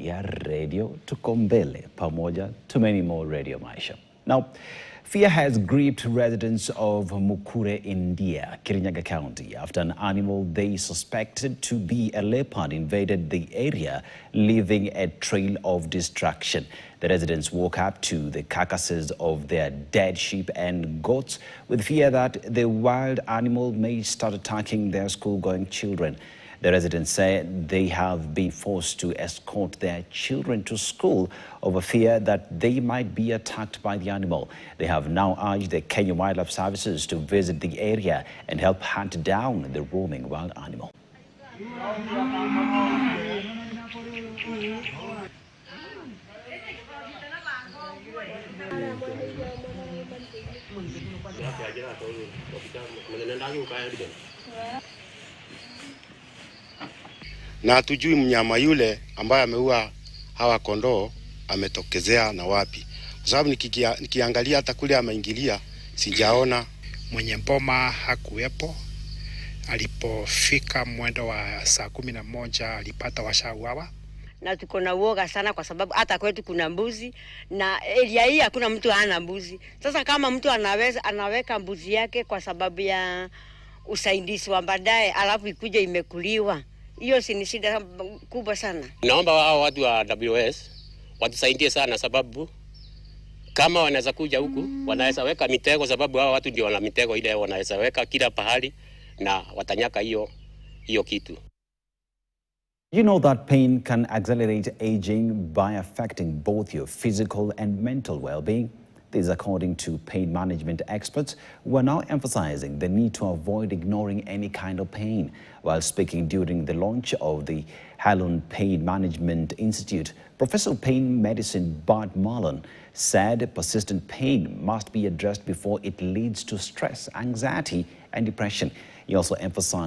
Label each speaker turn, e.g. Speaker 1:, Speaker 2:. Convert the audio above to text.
Speaker 1: ya Radio Tuko Mbele pamoja to many more Radio Maisha. Now, fear has gripped residents of Mukure in Ndia, Kirinyaga County, after an animal they suspected to be a leopard invaded the area, leaving a trail of destruction. The residents woke up to the carcasses of their dead sheep and goats with fear that the wild animal may start attacking their school-going children. The residents say they have been forced to escort their children to school over fear that they might be attacked by the animal. They have now urged the Kenya Wildlife Services to visit the area and help hunt down the roaming wild animal.
Speaker 2: Na hatujui mnyama yule ambaye ameua hawa kondoo ametokezea na wapi, kwa sababu nikiangalia hata kule ameingilia sijaona.
Speaker 3: Mwenye mboma hakuwepo. Alipofika mwendo wa saa 11 alipata washauawa.
Speaker 4: Na tuko na uoga sana kwa sababu hata kwetu kuna mbuzi na area hii hakuna mtu hana mbuzi. Sasa kama mtu anaweka mbuzi yake kwa sababu ya usaidizi wa baadaye alafu ikuje imekuliwa, hiyo si ni shida kubwa sana.
Speaker 5: Naomba hao watu wa KWS watusaidie sana, sababu kama wanaweza kuja huku wanaweza weka mitego, sababu hao watu ndio wana mitego ile wanaweza weka kila pahali na watanyaka hiyo kitu.
Speaker 1: You know that pain can accelerate aging by affecting both your physical and mental well-being. This is according to pain management experts who are now emphasizing the need to avoid ignoring any kind of pain. While speaking during the launch of the Halon Pain Management Institute, Professor of Pain Medicine Bart Marlon said persistent pain must be addressed before it leads to stress, anxiety, and depression. He also emphasized